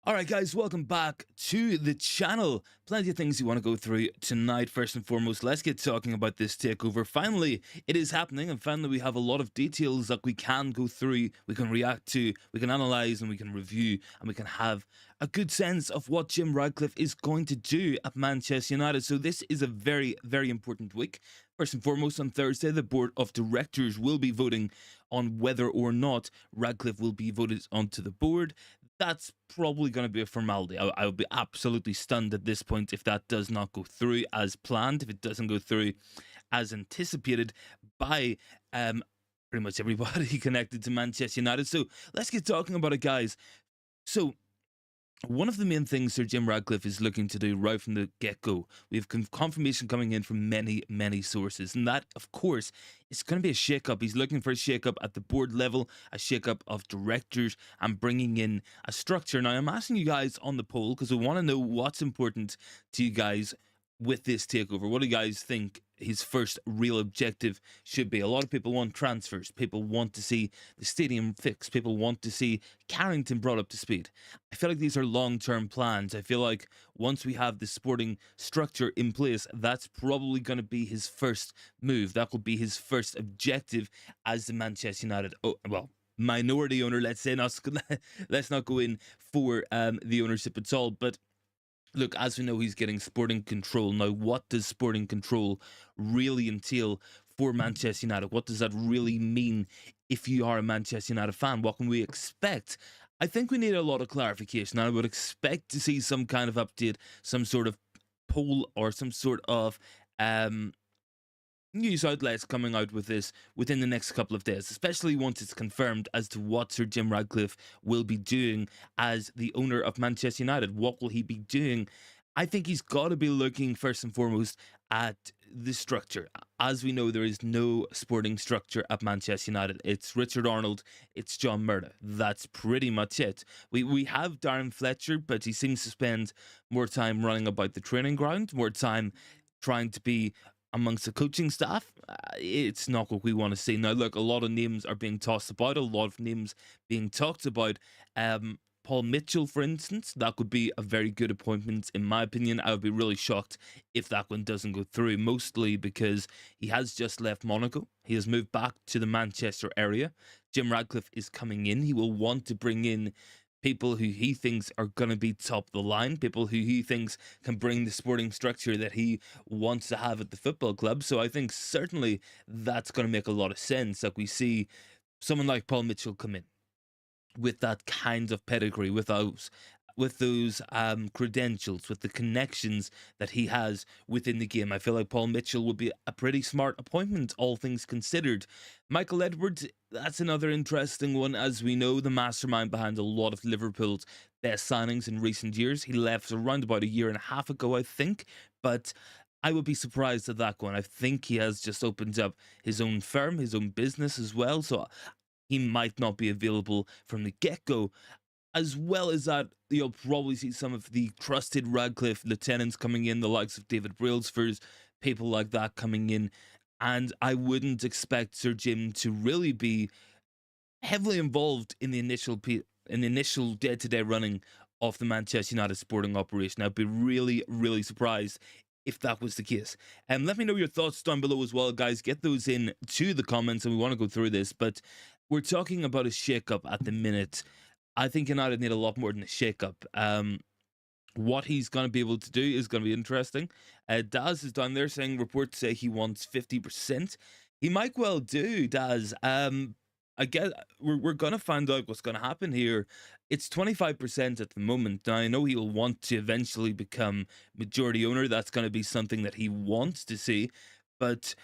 Alright guys, welcome back to the channel. Plenty of things you want to go through tonight. First and foremost, let's get talking about this takeover. Finally, it is happening, and finally we have a lot of details that we can go through, we can react to, we can analyse, and we can review, and we can have a good sense of what Jim Ratcliffe is going to do at Manchester United. So this is a very, very important week. First and foremost, on Thursday, the board of directors will be voting on whether or not Ratcliffe will be voted onto the board. That's probably going to be a formality. I would be absolutely stunned at this point if that does not go through as planned, if it doesn't go through as anticipated by pretty much everybody connected to Manchester United. So let's get talking about it, guys. So one of the main things Sir Jim Ratcliffe is looking to do right from the get-go, we have confirmation coming in from many sources, and that, of course, is going to be a shake-up. He's looking for a shake-up at the board level, a shake-up of directors, and bringing in a structure. Now, I'm asking you guys on the poll because we want to know what's important to you guys with this takeover. What do you guys think his first real objective should be? A lot of people want transfers. People want to see the stadium fixed. People want to see Carrington brought up to speed. I feel like these are long-term plans. I feel like once we have the sporting structure in place, that's probably going to be his first move. That will be his first objective as the Manchester United, minority owner, let's say. Let's not go in for the ownership at all, but look, as we know, he's getting sporting control. Now, what does sporting control really entail for Manchester United? What does that really mean if you are a Manchester United fan? What can we expect? I think we need a lot of clarification. I would expect to see some kind of update, some sort of poll or some sort of news outlets coming out with this within the next couple of days, especially once it's confirmed as to what Sir Jim Ratcliffe will be doing as the owner of Manchester United. What will he be doing? I think he's got to be looking first and foremost at the structure. As we know, there is no sporting structure at Manchester United. It's Richard Arnold, it's John Murda. That's pretty much it. We have Darren Fletcher, but he seems to spend more time running about the training ground, more time trying to be amongst the coaching staff. It's not what we want to see. Now, look, a lot of names are being tossed about, a lot of names being talked about. Paul Mitchell, for instance, that could be a very good appointment, in my opinion. I would be really shocked if that one doesn't go through, mostly because he has just left Monaco. He has moved back to the Manchester area. Jim Ratcliffe is coming in. He will want to bring in people who he thinks are going to be top of the line, people who he thinks can bring the sporting structure that he wants to have at the football club. So I think certainly that's going to make a lot of sense. Like, we see someone like Paul Mitchell come in with that kind of pedigree, with those credentials, with the connections that he has within the game. I feel like Paul Mitchell would be a pretty smart appointment, all things considered. Michael Edwards, that's another interesting one. As we know, the mastermind behind a lot of Liverpool's best signings in recent years. He left around about a year and a half ago, I think, but I would be surprised at that one. I think he has just opened up his own firm, his own business as well, so he might not be available from the get-go. As well as that, you'll probably see some of the trusted Ratcliffe lieutenants coming in, the likes of David Brailsford, people like that coming in. And I wouldn't expect Sir Jim to really be heavily involved in the initial day-to-day running of the Manchester United sporting operation. I'd be really surprised if that was the case. Let me know your thoughts down below as well, guys. Get those in to the comments, and we want to go through this. But we're talking about a shake-up at the minute. I think United need a lot more than a shake-up. What he's going to be able to do is going to be interesting. Daz is down there saying reports say he wants 50%. He might well do, Daz. I guess we're going to find out what's going to happen here. It's 25% at the moment. Now, I know he'll want to eventually become majority owner. That's going to be something that he wants to see. But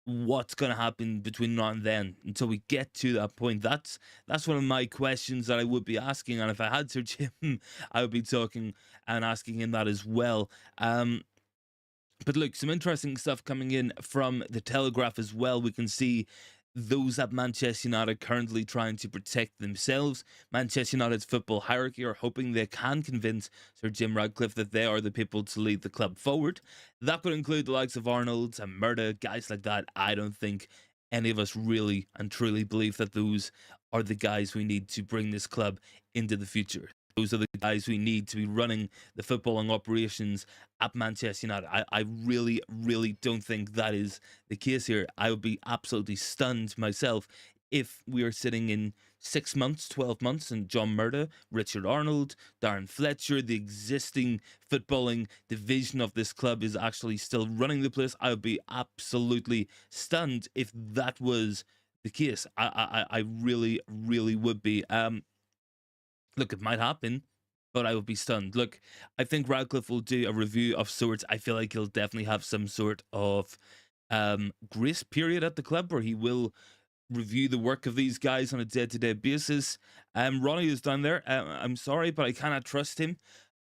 what's going to happen between now and then until we get to that point? That's one of my questions that I would be asking. And if I had Sir Jim, I would be talking and asking him that as well. But look, some interesting stuff coming in from the Telegraph as well. We can see those at Manchester United currently trying to protect themselves. Manchester United's football hierarchy are hoping they can convince Sir Jim Ratcliffe that they are the people to lead the club forward. That could include the likes of Arnold and Murda, guys like that. I don't think any of us really and truly believe that those are the guys we need to bring this club into the future. those are the guys we need to be running the footballing operations at Manchester United. I really, really don't think that is the case here. I would be absolutely stunned myself if we are sitting in 6 months, 12 months, and John Murda, Richard Arnold, Darren Fletcher, the existing footballing division of this club is actually still running the place. I would be absolutely stunned if that was the case. I really, really would be. Look, it might happen, but I would be stunned. Look, I think Radcliffe will do a review of sorts. I feel like he'll definitely have some sort of grace period at the club where he will review the work of these guys on a day-to-day basis. Ronnie is down there. I'm sorry, but I cannot trust him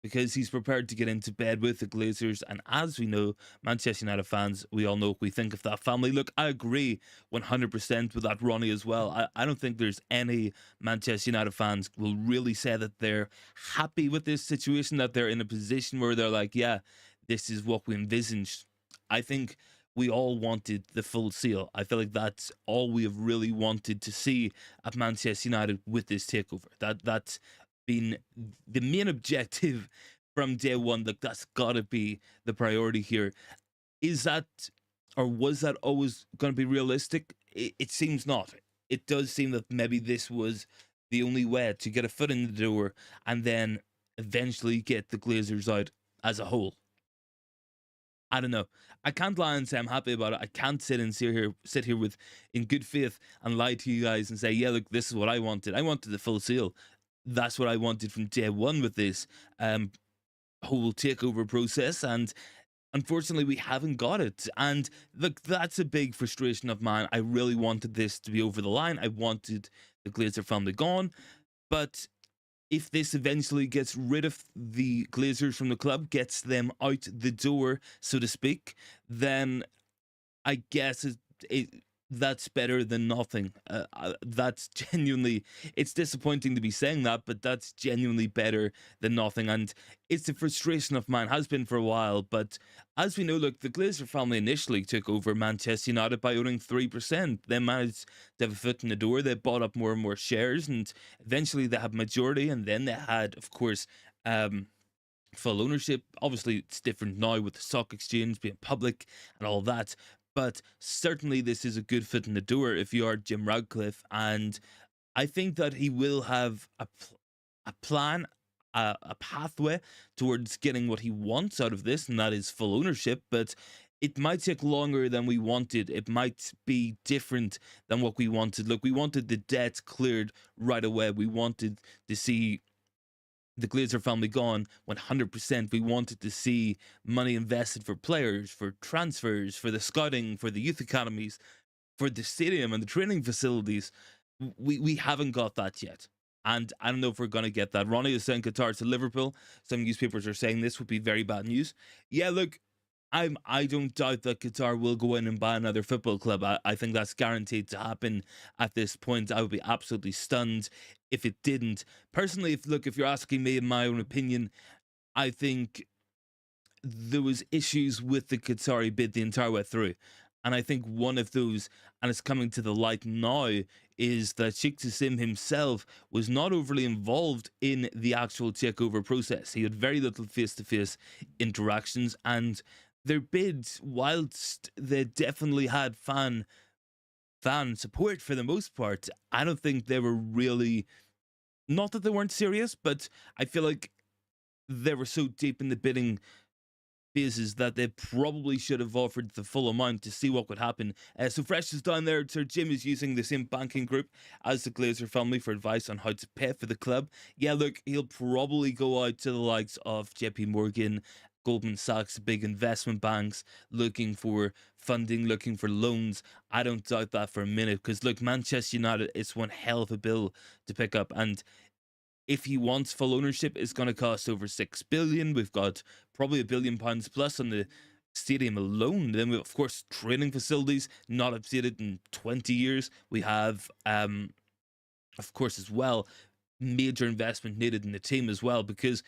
because he's prepared to get into bed with the Glazers. And as we know, Manchester United fans, we all know what we think of that family. Look, I agree 100% with that, Ronnie, as well. I don't think there's any Manchester United fans will really say that they're happy with this situation, that they're in a position where they're like, yeah, this is what we envisaged. I think we all wanted the full seal. I feel like that's all we have really wanted to see at Manchester United with this takeover. That's been the main objective from day one. Like, that's gotta be the priority here. Is that, or was that always going to be realistic? It seems not. It does seem that maybe this was the only way to get a foot in the door and then eventually get the Glazers out as a whole. I don't know. I can't lie and say I'm happy about it. I can't sit here with in good faith and lie to you guys and say, yeah, look, this is what I wanted. I wanted the full seal. That's what I wanted from day one with this whole takeover process, and unfortunately we haven't got it. And look, that's a big frustration of mine. I really wanted this to be over the line. I wanted the Glazer family gone, but if this eventually gets rid of the Glazers from the club, gets them out the door, so to speak, then I guess that's better than nothing. That's genuinely, it's disappointing to be saying that, but that's genuinely better than nothing. And it's a frustration of mine, has been for a while. But as we know, look, the Glazer family initially took over Manchester United by owning 3%. They managed to have a foot in the door. They bought up more and more shares, and eventually they had majority. And then they had, of course, full ownership. Obviously, it's different now with the stock exchange being public and all that. But certainly, this is a good foot in the door if you are Jim Ratcliffe. And I think that he will have a plan, a pathway towards getting what he wants out of this, and that is full ownership. But it might take longer than we wanted. It might be different than what we wanted. Look, we wanted the debt cleared right away. We wanted to see the Glazer family gone 100%. We wanted to see money invested for players, for transfers, for the scouting, for the youth academies, for the stadium and the training facilities. We haven't got that yet. And I don't know if we're going to get that. Ronnie is saying Qatar to Liverpool. Some newspapers are saying this would be very bad news. Yeah, look, I don't doubt that Qatar will go in and buy another football club. I think that's guaranteed to happen at this point. I would be absolutely stunned if it didn't. Personally, if you're asking me in my own opinion, I think there was issues with the Qatari bid the entire way through. And I think one of those, and it's coming to the light now, is that Sheikh Jassim himself was not overly involved in the actual takeover process. He had very little face-to-face interactions, and their bids, whilst they definitely had fan support for the most part, I don't think they were really, not that they weren't serious, but I feel like they were so deep in the bidding phases that they probably should have offered the full amount to see what would happen. So Fresh is down there. Sir Jim is using the same banking group as the Glazer family for advice on how to pay for the club. Yeah, look, he'll probably go out to the likes of JP Morgan, Goldman Sachs, big investment banks, looking for funding, looking for loans. I don't doubt that for a minute, because look, Manchester United, it's one hell of a bill to pick up, and if he wants full ownership, it's going to cost over 6 billion. We've got probably £1 billion plus on the stadium alone. Then we have, of course, training facilities not updated in 20 years. We have, of course, as well, major investment needed in the team as well, because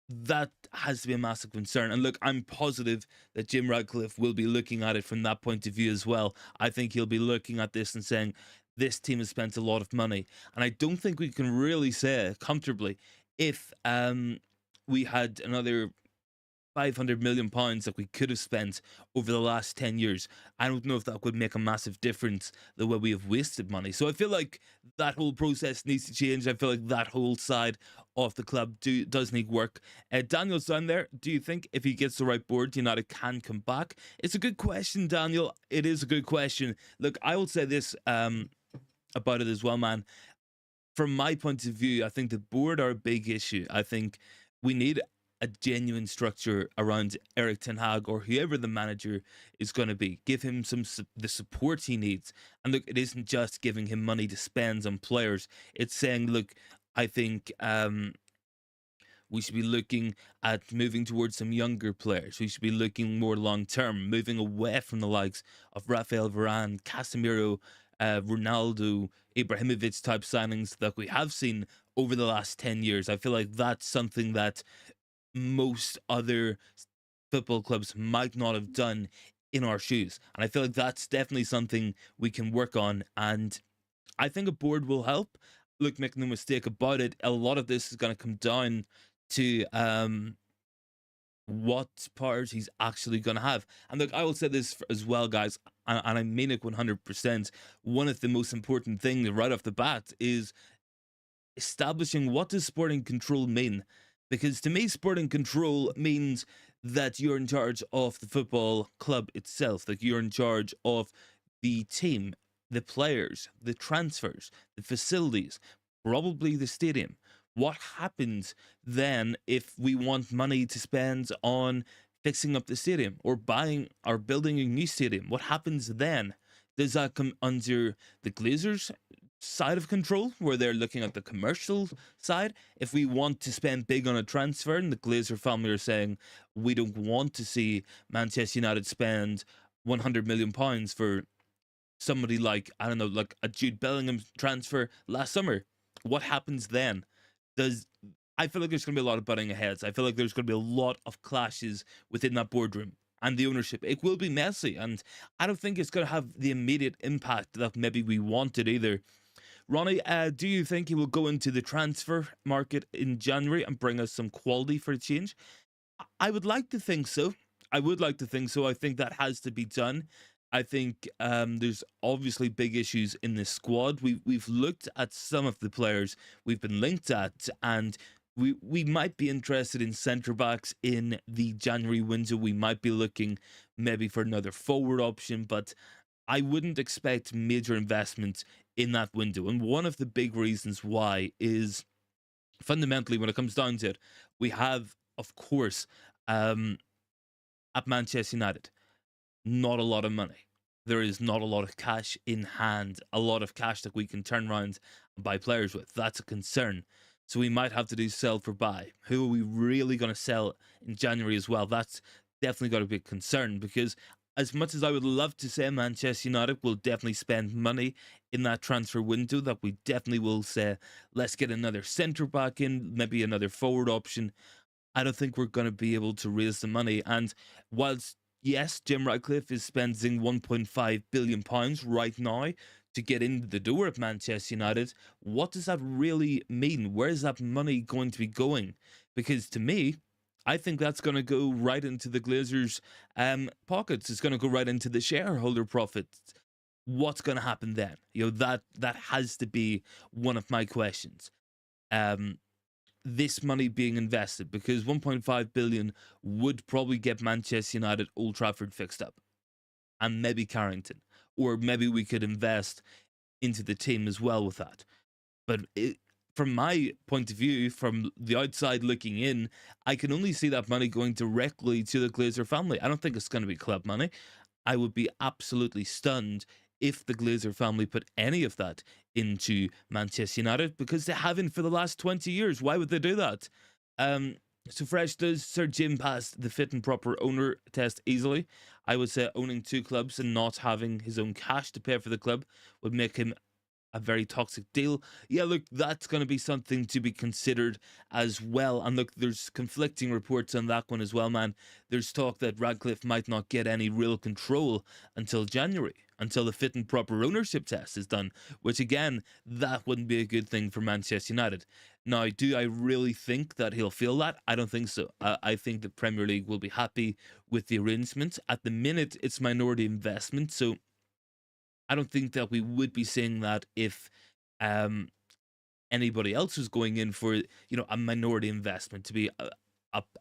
that has to be a massive concern. And look, I'm positive that Jim Ratcliffe will be looking at it from that point of view as well. I think he'll be looking at this and saying, this team has spent a lot of money. And I don't think we can really say comfortably if we had another 500 million pounds that we could have spent over the last 10 years. I don't know if that would make a massive difference the way we have wasted money. So I feel like that whole process needs to change. I feel like that whole side of the club does need work. Daniel's down there. Do you think if he gets the right board, United can come back? It's a good question, Daniel. It is a good question. Look, I will say this about it as well, man. From my point of view, I think the board are a big issue. I think we need a genuine structure around Eric Ten Hag or whoever the manager is going to be. Give him the support he needs. And look, it isn't just giving him money to spend on players. It's saying, look, I think we should be looking at moving towards some younger players. We should be looking more long term, moving away from the likes of Rafael Varane, Casemiro, Ronaldo, Ibrahimovic type signings that we have seen over the last 10 years. I feel like that's something that most other football clubs might not have done in our shoes. And I feel like that's definitely something we can work on. And I think a board will help. Look, make no mistake about it, a lot of this is going to come down to what powers he's actually going to have. And look, I will say this as well, guys, and I mean it 100%. One of the most important things right off the bat is establishing what does sporting control mean. Because to me, sporting control means that you're in charge of the football club itself, like you're in charge of the team, the players, the transfers, the facilities, probably the stadium. What happens then if we want money to spend on fixing up the stadium or buying or building a new stadium? What happens then? Does that come under the Glazers' side of control, where they're looking at the commercial side? If we want to spend big on a transfer, and the Glazer family are saying we don't want to see Manchester United spend 100 million pounds for somebody like, I don't know, like a Jude Bellingham transfer last summer, what happens then? Does I feel like there's going to be a lot of butting heads. I feel like there's going to be a lot of clashes within that boardroom and the ownership. It will be messy, and I don't think it's going to have the immediate impact that maybe we wanted either. Ronnie, do you think he will go into the transfer market in January and bring us some quality for a change? I would like to think so. I would like to think so. I think that has to be done. I think there's obviously big issues in this squad. We've looked at some of the players we've been linked at, and we might be interested in centre backs in the January window. We might be looking maybe for another forward option, but I wouldn't expect major investment in that window. And one of the big reasons why is fundamentally, when it comes down to it, we have, of course, at Manchester United, not a lot of money. There is not a lot of cash in hand, a lot of cash that we can turn around and buy players with. That's a concern. So we might have to do sell for buy. Who are we really going to sell in January as well? That's definitely got to be a concern, because as much as I would love to say Manchester United will definitely spend money in that transfer window, that we definitely will say, let's get another centre back in, maybe another forward option, I don't think we're going to be able to raise the money. And whilst, yes, Jim Ratcliffe is spending £1.5 billion right now to get into the door at Manchester United, what does that really mean? Where is that money going to be going? Because to me, I think that's going to go right into the Glazers' pockets. It's going to go right into the shareholder profits. What's going to happen then? You know, that has to be one of my questions. This money being invested, because 1.5 billion would probably get Manchester United Old Trafford fixed up, and maybe Carrington, or maybe we could invest into the team as well with that. But from my point of view, from the outside looking in, I can only see that money going directly to the Glazer family. I don't think it's going to be club money. I would be absolutely stunned if the Glazer family put any of that into Manchester United, because they haven't for the last 20 years. Why would they do that? So fresh, does Sir Jim pass the fit and proper owner test easily? I would say owning two clubs and not having his own cash to pay for the club would make him a very toxic deal. Yeah, look, that's going to be something to be considered as well. And look, there's conflicting reports on that one as well, man. There's talk that Radcliffe might not get any real control until January, until the fit and proper ownership test is done, which again, that wouldn't be a good thing for Manchester United. Now, do I really think that he'll feel that? I don't think so. I think the Premier League will be happy with the arrangement. At the minute, it's minority investment, so I don't think that we would be saying that if um, anybody else was going in for a minority investment to be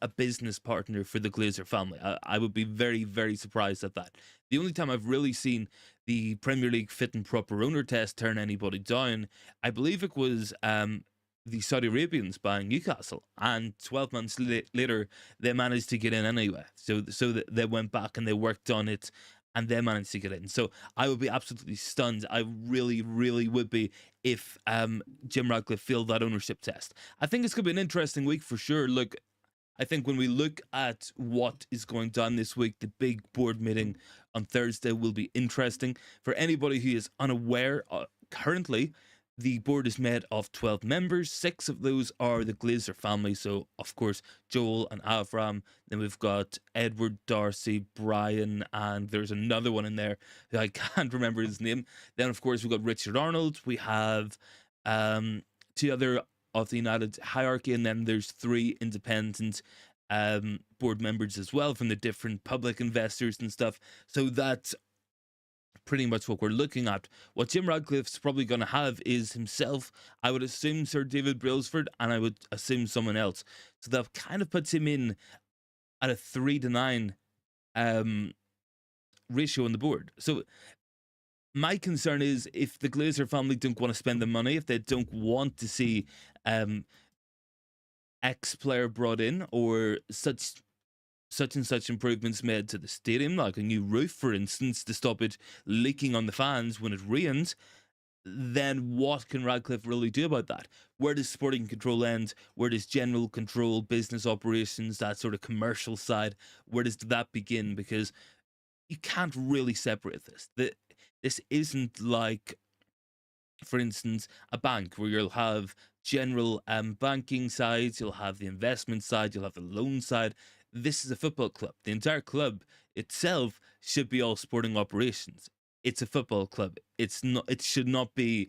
a business partner for the Glazer family. I would be very, very surprised at that. The only time I've really seen the Premier League fit and proper owner test turn anybody down, I believe it was the Saudi Arabians buying Newcastle, and 12 months later they managed to get in anyway. So they went back and they worked on it, and they managed to get in. So I would be absolutely stunned. I really, really would be if Jim Ratcliffe failed that ownership test. I think it's going to be an interesting week for sure. Look, I think when we look at what is going down this week, the big board meeting on Thursday will be interesting. For anybody who is unaware, currently the board is made of 12 members. 6 of those are the Glazer family. So, of course, Joel and Avram. Then we've got Edward, Darcy, Brian, and there's another one in there who I can't remember his name. Then, of course, we've got Richard Arnold. We have 2 other of the United hierarchy, and then there's 3 independent board members as well from the different public investors and stuff. So that's pretty much what we're looking at. What Jim Radcliffe's probably going to have is himself, I would assume Sir David Brailsford, and I would assume someone else. So that kind of puts him in at a 3-9 ratio on the board. So my concern is if the Glazer family don't want to spend the money, if they don't want to see X player brought in, or such and such improvements made to the stadium, like a new roof, for instance, to stop it leaking on the fans when it rains, then what can Radcliffe really do about that? Where does sporting control end? Where does general control, business operations, that sort of commercial side, where does that begin? Because you can't really separate this. This isn't like, for instance, a bank where you'll have general banking sides, you'll have the investment side, you'll have the loan side. This is a football club. The entire club itself should be all sporting operations. It's a football club. It's not. It should not be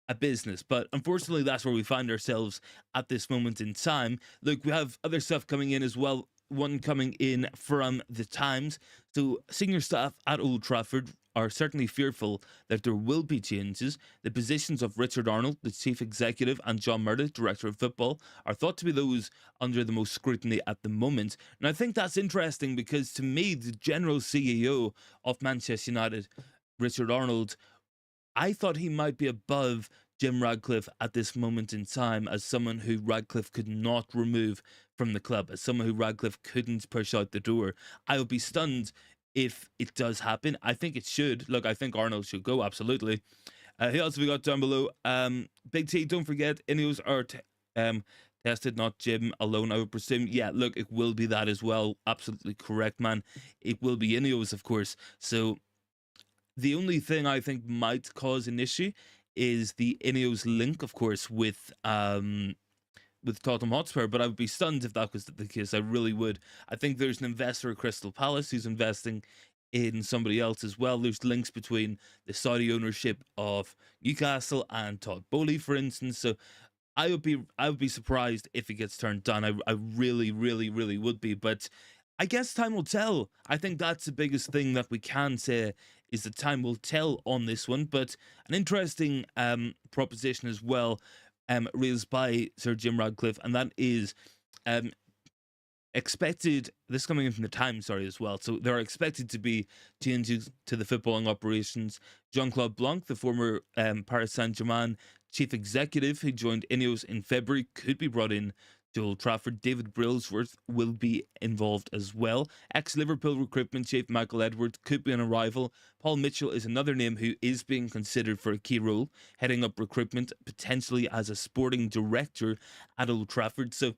a business. But unfortunately, that's where we find ourselves at this moment in time. Look, we have other stuff coming in as well. One coming in from the Times. So senior staff at Old Trafford are certainly fearful that there will be changes. The positions of Richard Arnold, the chief executive, and John Murdoch, director of football, are thought to be those under the most scrutiny at the moment. And I think that's interesting because, to me, the general CEO of Manchester United, Richard Arnold, I thought he might be above Jim Ratcliffe at this moment in time, as someone who Ratcliffe could not remove from the club, as someone who Ratcliffe couldn't push out the door. I would be stunned if it does happen. I think it should. Look, I think Arnold should go, absolutely. Who else have we got down below? Big T, don't forget, INEOS are tested, not Jim alone, I would presume. Yeah, look, it will be that as well. Absolutely correct, man. It will be INEOS, of course. So the only thing I think might cause an issue is the INEOS link, of course, with Tottenham Hotspur, but I would be stunned if that was the case. I really would. I think there's an investor at Crystal Palace who's investing in somebody else as well. There's links between the Saudi ownership of Newcastle and Todd Boehly, for instance. So I would be surprised if it gets turned down. I really, really, really would be. But I guess time will tell. I think that's the biggest thing that we can say, is that time will tell on this one. But an interesting proposition as well, raised by Sir Jim Ratcliffe, and that is expected, this coming in from the Times, sorry, as well. So there are expected to be changes to the footballing operations. Jean-Claude Blanc, the former Paris Saint-Germain chief executive who joined INEOS in February, could be brought in to Old Trafford. David Brailsford will be involved as well. Ex-Liverpool recruitment chief Michael Edwards could be an arrival. Paul Mitchell is another name who is being considered for a key role, heading up recruitment, potentially as a sporting director at Old Trafford. So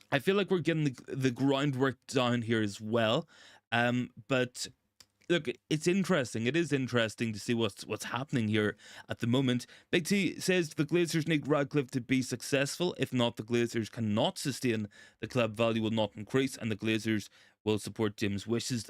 I feel like we're getting the groundwork down here as well. But look, it's interesting. It is interesting to see what's happening here at the moment. Big T says the Glazers need Radcliffe to be successful. If not, the Glazers cannot sustain. The club value will not increase, and the Glazers will support Jim's wishes.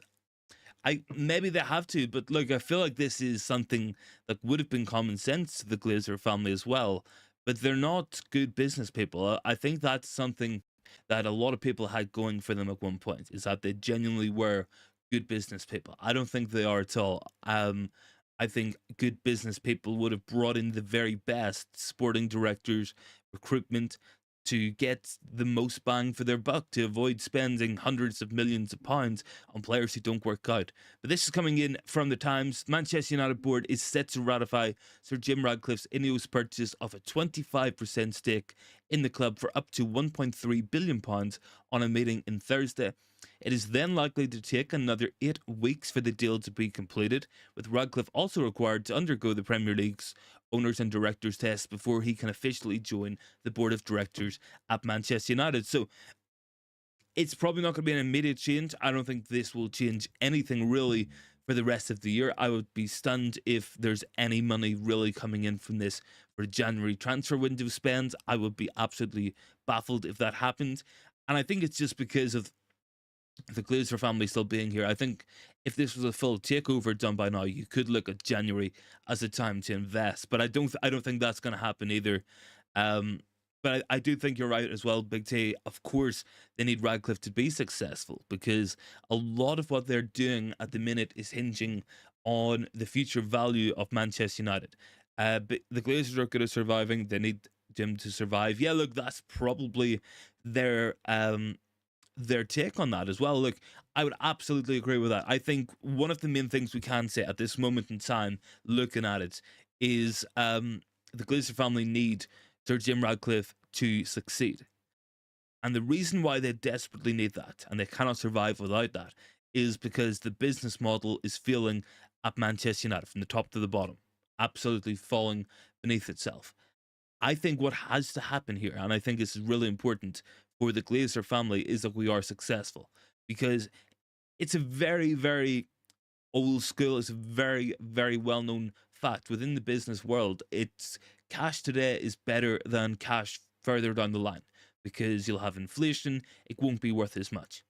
I maybe they have to, but look, I feel like this is something that would have been common sense to the Glazer family as well. But they're not good business people. I think that's something that a lot of people had going for them at one point, is that they genuinely were good business people. I don't think they are at all. I think good business people would have brought in the very best sporting directors, recruitment, to get the most bang for their buck, to avoid spending hundreds of millions of pounds on players who don't work out. But this is coming in from the Times. Manchester United board is set to ratify Sir Jim Ratcliffe's INEOS purchase of a 25% stake in the club for up to £1.3 billion on a meeting in Thursday. It is then likely to take another 8 weeks for the deal to be completed, with Radcliffe also required to undergo the Premier League's owners and directors test before he can officially join the board of directors at Manchester United. So it's probably not going to be an immediate change. I don't think this will change anything really for the rest of the year. I would be stunned if there's any money really coming in from this for January transfer window spend. I would be absolutely baffled if that happened. And I think it's just because of the Glazer family still being here. I think if this was a full takeover done by now, you could look at January as a time to invest. But I don't think that's going to happen either. But I do think you're right as well, Big T. Of course, they need Radcliffe to be successful, because a lot of what they're doing at the minute is hinging on the future value of Manchester United. But the Glazers are good at surviving. They need Jim to survive. Yeah, look, that's probably their take on that as well. Look, I would absolutely agree with that. I think one of the main things we can say at this moment in time, looking at it, is the Glazer family need Sir Jim Ratcliffe to succeed. And the reason why they desperately need that, and they cannot survive without that, is because the business model is failing at Manchester United from the top to the bottom, absolutely falling beneath itself. I think what has to happen here, and I think this is really important for the Glazer family, is that we are successful, because it's a very, very old school, it's a very, very well known fact within the business world. It's cash today is better than cash further down the line, because you'll have inflation, it won't be worth as much.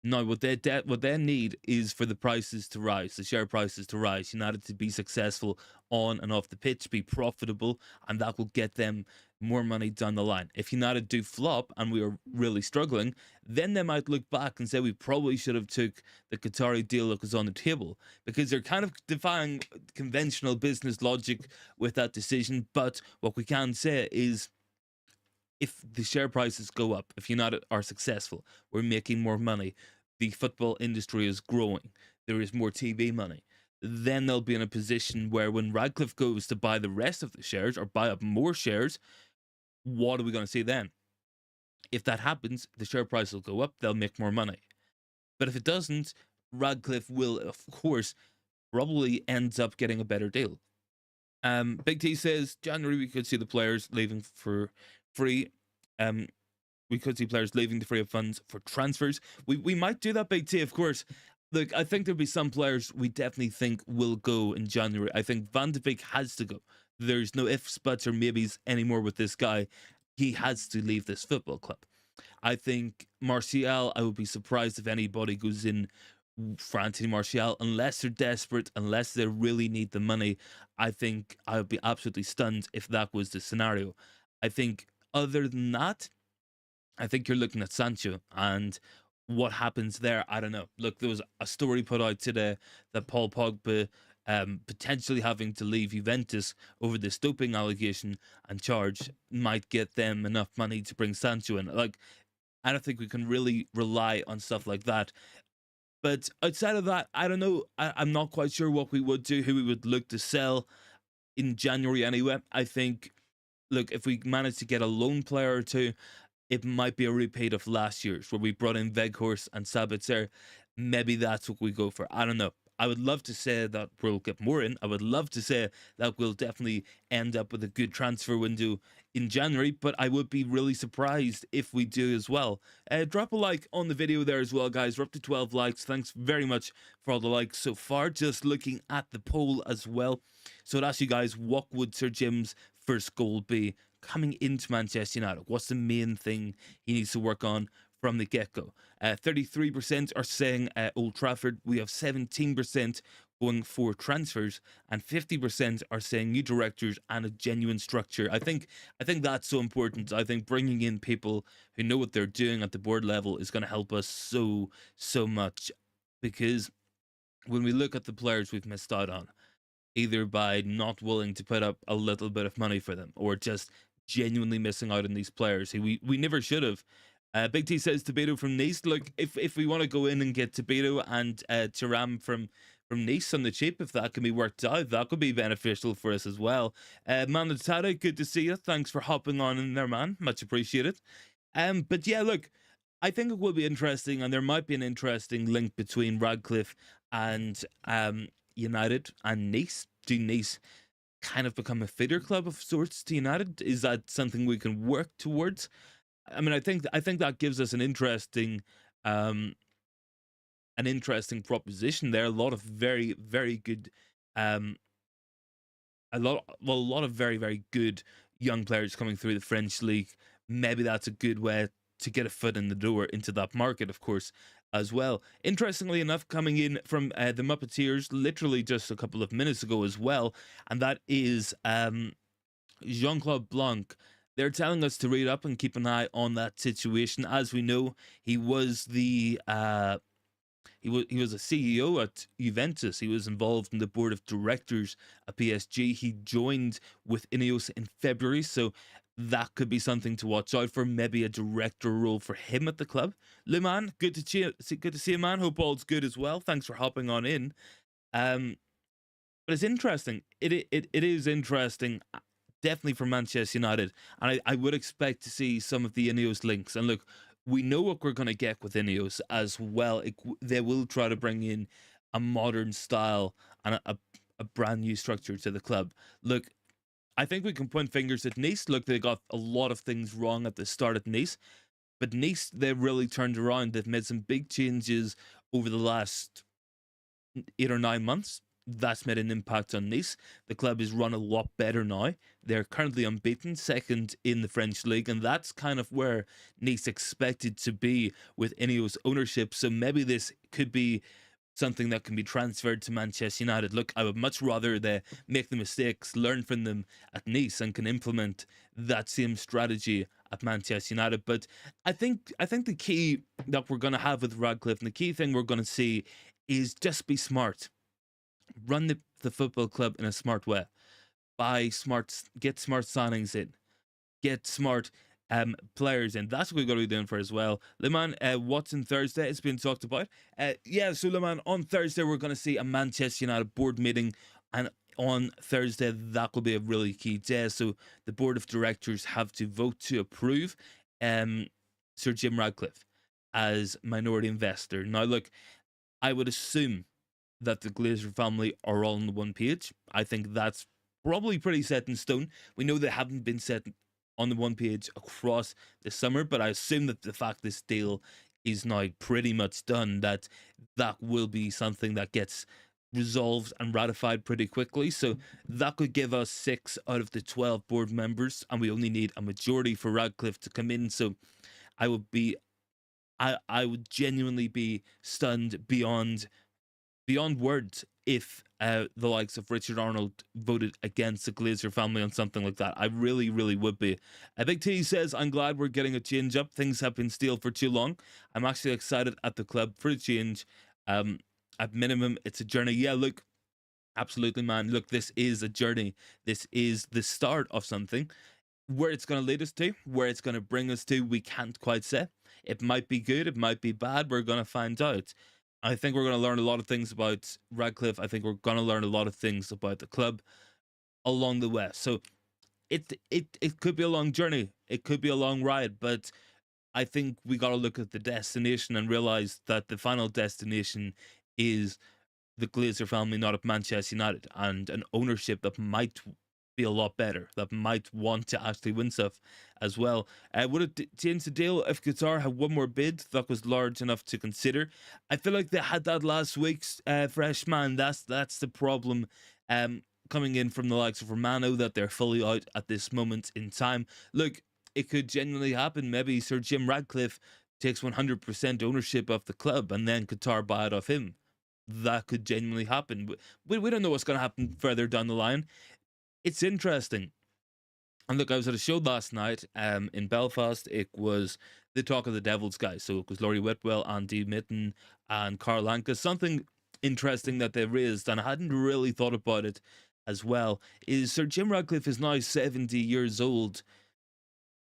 No, what they need is for the prices to rise, the share prices to rise. United to be successful on and off the pitch, be profitable, and that will get them more money down the line. If United do flop and we are really struggling, then they might look back and say we probably should have took the Qatari deal that was on the table, because they're kind of defying conventional business logic with that decision. But what we can say is, if the share prices go up, if United are successful, we're making more money, the football industry is growing, there is more TV money, then they'll be in a position where when Radcliffe goes to buy the rest of the shares or buy up more shares, what are we going to see then? If that happens, the share price will go up, they'll make more money. But if it doesn't, Radcliffe will, of course, probably ends up getting a better deal. Big T says January we could see the players leaving for free. We could see players leaving to free up funds for transfers. We might do that, Big T, of course. Look, I think there'll be some players we definitely think will go in January. I think Van de Beek has to go. There's no ifs, buts, or maybes anymore with this guy. He has to leave this football club. I think Martial, I would be surprised if anybody goes in for Anthony Martial, unless they're desperate, unless they really need the money. I think I would be absolutely stunned if that was the scenario. I think other than that, I think you're looking at Sancho, and what happens there, I don't know. Look, there was a story put out today that Paul Pogba potentially having to leave Juventus over this doping allegation and charge might get them enough money to bring Sancho in. Like, I don't think we can really rely on stuff like that. But outside of that, I don't know. I'm not quite sure what we would do, who we would look to sell in January anyway. I think, look, if we manage to get a loan player or two, it might be a repeat of last year's where we brought in Weghorst and Sabitzer. Maybe that's what we go for. I don't know. I would love to say that we'll get more in. I would love to say that we'll definitely end up with a good transfer window in January, but I would be really surprised if we do as well. Drop a like on the video there as well, guys. We're up to 12 likes. Thanks very much for all the likes so far. Just looking at the poll as well. So I'd ask you guys, what would Sir Jim's first goal be coming into Manchester United? What's the main thing he needs to work on from the get-go. 33% are saying Old Trafford. We have 17% going for transfers, and 50% are saying new directors and a genuine structure. I think that's so important. I think bringing in people who know what they're doing at the board level is going to help us so much, because when we look at the players we've missed out on, either by not willing to put up a little bit of money for them or just genuinely missing out on these players who we never should have. Big T says Tobato from Nice. Look, if we want to go in and get Tobato and Thuram from Nice on the cheap, if that can be worked out, that could be beneficial for us as well. Man Utd, good to see you. Thanks for hopping on in there, man. Much appreciated. But yeah, look, I think it will be interesting, and there might be an interesting link between Radcliffe and United and Nice. Do Nice kind of become a feeder club of sorts to United? Is that something we can work towards? I mean, I think that gives us um an interesting proposition there. A lot of very very good um a lot of very very good young players coming through the French league. Maybe that's a good way to get a foot in the door into that market, of course, as well. Interestingly enough, coming in from the Muppeteers literally just a couple of minutes ago as well, and that is Jean-Claude Blanc. They're telling us to read up and keep an eye on that situation. As we know, he was he was a CEO at Juventus. He was involved in the board of directors at PSG. He joined with INEOS in February, so that could be something to watch out for. Maybe a director role for him at the club. Le Man, good to see you, man. Hope all's good as well. Thanks for hopping on in. Um, but it's interesting. It is interesting, definitely for Manchester United, and I would expect to see some of the INEOS links. And look, we know what we're going to get with INEOS as well. They will try to bring in a modern style and a brand new structure to the club. Look, I think we can point fingers at Nice. Look, they got a lot of things wrong at the start at Nice, but Nice, they really turned around. They've made some big changes over the last 8 or 9 months. That's made an impact on Nice. The club is run a lot better now. They're currently unbeaten, second in the French league, and that's kind of where Nice expected to be with Ineos ownership. So maybe this could be something that can be transferred to Manchester United. Look, I would much rather they make the mistakes, learn from them at Nice, and can implement that same strategy at Manchester United. But I think the key that we're going to have with Radcliffe, and the key thing we're going to see, is just be smart. Run the football club in a smart way. Get smart signings in, get smart players in. That's what we've got to be doing for as well. Leman, what's in Thursday? It's been talked about. Yeah, so Leman, on Thursday we're going to see a Manchester United board meeting, and on Thursday that will be a really key day. So the board of directors have to vote to approve Sir Jim Ratcliffe as minority investor. Now, look, I would assume that the Glazer family are all on the one page. I think that's probably pretty set in stone. We know they haven't been set on the one page across the summer, but I assume that the fact this deal is now pretty much done, that will be something that gets resolved and ratified pretty quickly. So that could give us 6 out of the 12 board members, and we only need a majority for Radcliffe to come in. So I would be, I would genuinely be stunned beyond words if the likes of Richard Arnold voted against the Glazer family on something like that. I really, really would be. Big T says, I'm glad we're getting a change up. Things have been stale for too long. I'm actually excited at the club for a change. At minimum, it's a journey. Yeah, look, absolutely, man. Look, this is a journey. This is the start of something. Where it's going to lead us to, where it's going to bring us to, we can't quite say. It might be good, it might be bad. We're going to find out. I think we're going to learn a lot of things about Radcliffe. I think we're going to learn a lot of things about the club along the way. So it could be a long journey. It could be a long ride, but I think we got to look at the destination and realize that the final destination is the Glazer family, not at Manchester United, and an ownership that might be a lot better, that might want to actually win stuff as well. Would it change the deal if Qatar had one more bid that was large enough to consider? I feel like they had that last week's freshman. That's the problem. Coming in from the likes of Romano, that they're fully out at this moment in time. Look, it could genuinely happen. Maybe Sir Jim Ratcliffe takes 100% ownership of the club and then Qatar buy it off him. That could genuinely happen. We don't know what's going to happen further down the line. It's interesting. And look, I was at a show last night in Belfast. It was the Talk of the Devils guys. So it was Laurie Whitwell, Andy Mitten, and Carl Anka. Something interesting that they raised, and I hadn't really thought about it as well, is Sir Jim Ratcliffe is now 70 years old.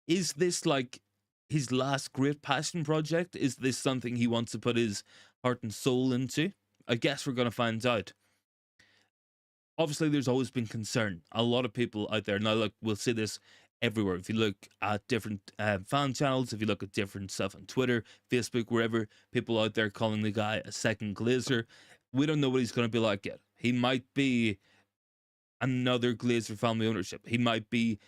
Is this like his last great passion project? Is this something he wants to put his heart and soul into? I guess we're going to find out. Obviously, there's always been concern. A lot of people out there now, look, we'll see this everywhere. If you look at different fan channels, if you look at different stuff on Twitter, Facebook, wherever, people out there calling the guy a second Glazer. We don't know what he's going to be like yet. He might be another Glazer family ownership. He might be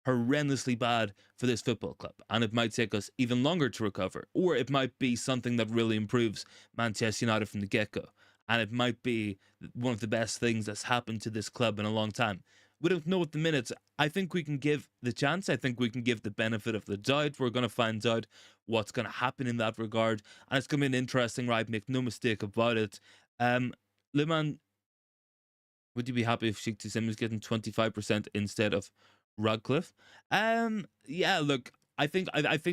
horrendously bad for this football club, and it might take us even longer to recover, or it might be something that really improves Manchester United from the get-go, and it might be one of the best things that's happened to this club in a long time. We don't know at the minute. I think we can give the chance. I think we can give the benefit of the doubt. We're going to find out what's going to happen in that regard, and it's going to be an interesting ride, make no mistake about it. Liman, would you be happy if Sheikh Sim was getting 25% instead of Radcliffe? Yeah, look, I think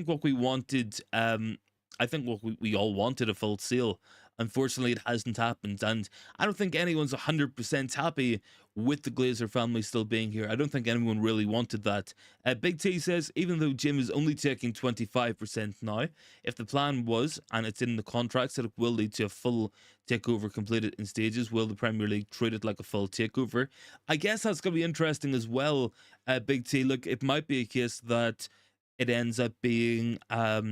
what we wanted, I think what we all wanted, a full seal. Unfortunately, it hasn't happened, and I don't think anyone's 100% happy with the Glazer family still being here. I don't think anyone really wanted that. Big T says, even though Jim is only taking 25% now, if the plan was, and it's in the contracts, that it will lead to a full takeover completed in stages, will the Premier League treat it like a full takeover? I guess that's going to be interesting as well, Big T. Look, it might be a case that it ends up being, I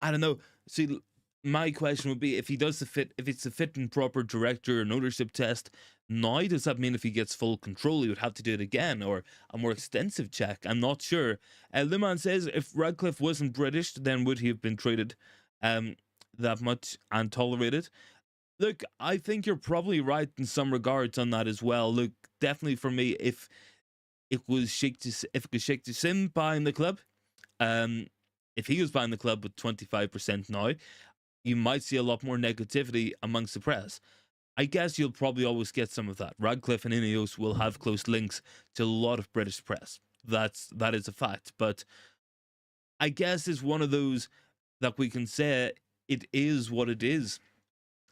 don't know. See, my question would be, if he does the fit, if it's a fit and proper director and ownership test now, does that mean if he gets full control, he would have to do it again, or a more extensive check? I'm not sure. Liman says, if Radcliffe wasn't British, then would he have been treated that much and tolerated? Look, I think you're probably right in some regards on that as well. Look, definitely for me, if it was Sheikh Sim buying the club, um, if he was buying the club with 25% now, you might see a lot more negativity amongst the press. I guess you'll probably always get some of that. Radcliffe and INEOS will have close links to a lot of British press. That is a fact. But I guess it's one of those that we can say it is what it is.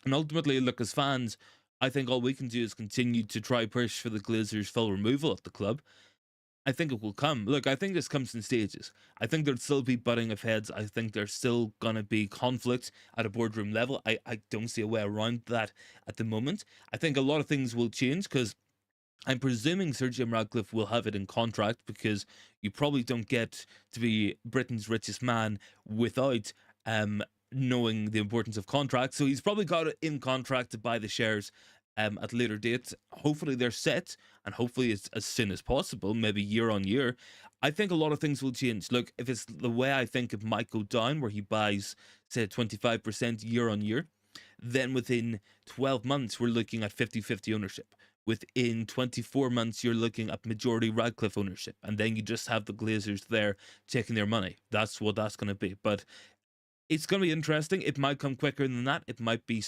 And ultimately, look, as fans, I think all we can do is continue to try push for the Glazers' full removal of the club. I think it will come. Look, I think this comes in stages. I think there'll still be butting of heads. I think there's still going to be conflict at a boardroom level. I don't see a way around that at the moment. I think a lot of things will change because I'm presuming Sir Jim Ratcliffe will have it in contract, because you probably don't get to be Britain's richest man without knowing the importance of contracts. So he's probably got it in contract to buy the shares at later dates. Hopefully they're set, and hopefully it's as soon as possible, maybe year on year. I think a lot of things will change. Look, if it's the way I think it might go down, where he buys, say, 25% year on year, then within 12 months, we're looking at 50-50 ownership. Within 24 months, you're looking at majority Radcliffe ownership. And then you just have the Glazers there taking their money. That's what that's going to be. But it's going to be interesting. It might come quicker than that. It might be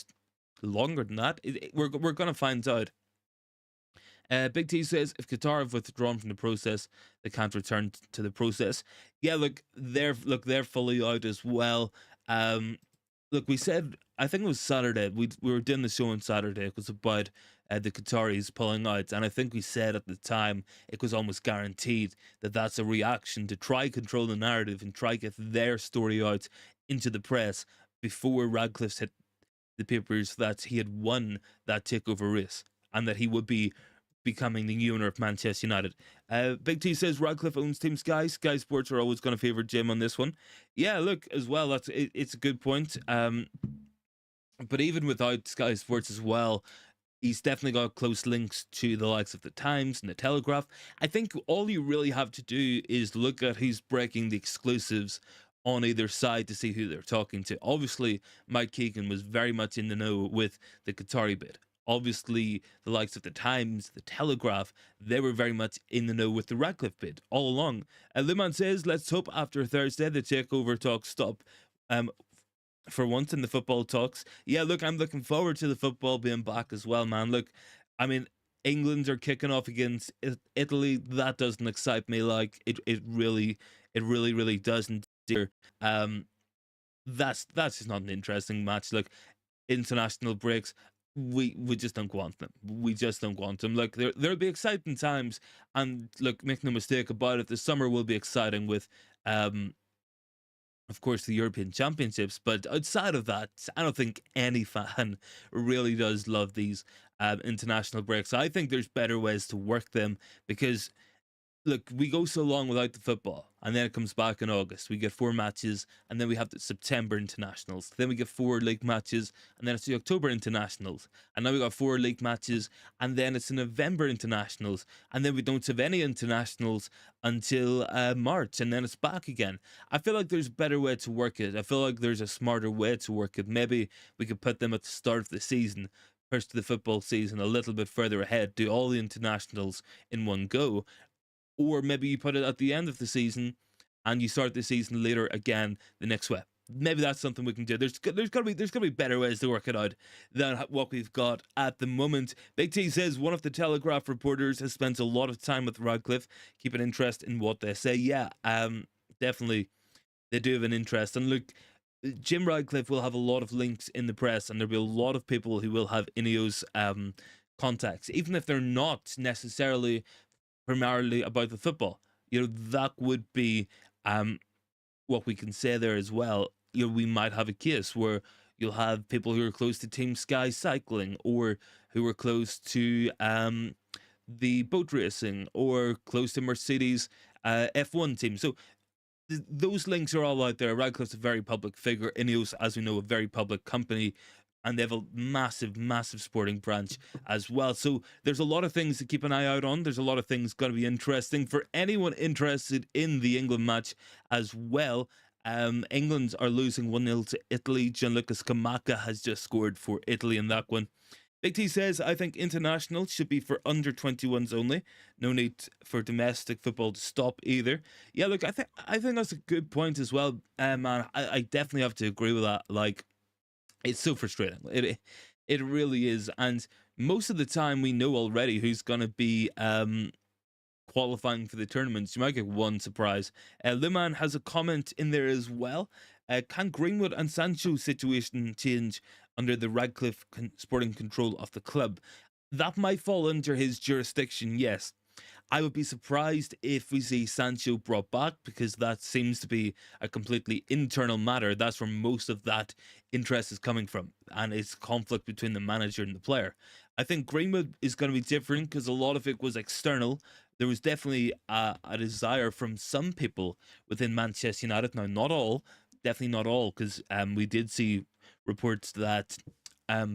longer than that. We're going to find out. Big T says, if Qatar have withdrawn from the process, they can't return to the process. Yeah, look, they're fully out as well. Look, we said, I think it was Saturday. We were doing the show on Saturday. It was about the Qataris pulling out, and I think we said at the time it was almost guaranteed that that's a reaction to try control the narrative and try get their story out into the press before Radcliffe's hit the papers that he had won that takeover race and that he would be becoming the new owner of Manchester United. Big T says Radcliffe owns Team Sky. Sky Sports are always going to favour Jim on this one. Yeah, look, as well, it's a good point. But even without Sky Sports as well, he's definitely got close links to the likes of the Times and the Telegraph. I think all you really have to do is look at who's breaking the exclusives on either side to see who they're talking to. Obviously, Mike Keegan was very much in the know with the Qatari bid. Obviously, the likes of the Times, the Telegraph, they were very much in the know with the Ratcliffe bid all along. Liman says, let's hope after Thursday the takeover talks stop. Um, for once in the football talks. Yeah, look, I'm looking forward to the football being back as well, man. Look, I mean, England are kicking off against Italy. That doesn't excite me like it really doesn't. Dear. Um, that's just not an interesting match. Look, international breaks. We just don't want them. We just don't want them. Look, there'll be exciting times, and look, make no mistake about it. The summer will be exciting with um of course, the European Championships. But outside of that, I don't think any fan really does love these international breaks. I think there's better ways to work them because look, we go so long without the football, and then it comes back in August. We get 4 matches, and then we have the September internationals. Then we get 4 league matches, and then it's the October internationals. And now we got 4 league matches, and then it's the November internationals, and then we don't have any internationals until March, and then it's back again. I feel like there's a better way to work it. I feel like there's a smarter way to work it. Maybe we could put them at the start of the season. First of the football season, a little bit further ahead, do all the internationals in one go, or maybe you put it at the end of the season and you start the season later again the next way. Maybe that's something we can do. There's gotta be better ways to work it out than what we've got at the moment. Big T says one of the Telegraph reporters has spent a lot of time with Radcliffe, keep an interest in what they say. Yeah, definitely they do have an interest. And look, Jim Ratcliffe will have a lot of links in the press, and there'll be a lot of people who will have INEOS contacts, even if they're not necessarily primarily about the football. That would be what we can say there as well. We might have a case where you'll have people who are close to Team Sky Cycling, or who are close to the boat racing, or close to Mercedes F1 team. So those links are all out there. Radcliffe's a very public figure. INEOS, as we know, a very public company, and they have a massive, massive sporting branch as well. So there's a lot of things to keep an eye out on. There's a lot of things going to be interesting for anyone interested in the England match as well. England are losing 1-0 to Italy. Gianluca Scamacca has just scored for Italy in that one. Big T says, I think international should be for under 21s only. No need for domestic football to stop either. Yeah, look, I think that's a good point as well. Man, I definitely have to agree with that. Like, it's so frustrating. It really is. And most of the time we know already who's gonna be qualifying for the tournaments. You might get one surprise. Liman has a comment in there as well. Can Greenwood and Sancho situation change under the Radcliffe sporting control of the club? That might fall under his jurisdiction, yes. I would be surprised if we see Sancho brought back, because that seems to be a completely internal matter. That's where most of that interest is coming from, and it's conflict between the manager and the player. I think Greenwood is going to be different because a lot of it was external. There was definitely a desire from some people within Manchester United. Now, not all, definitely not all, because we did see reports that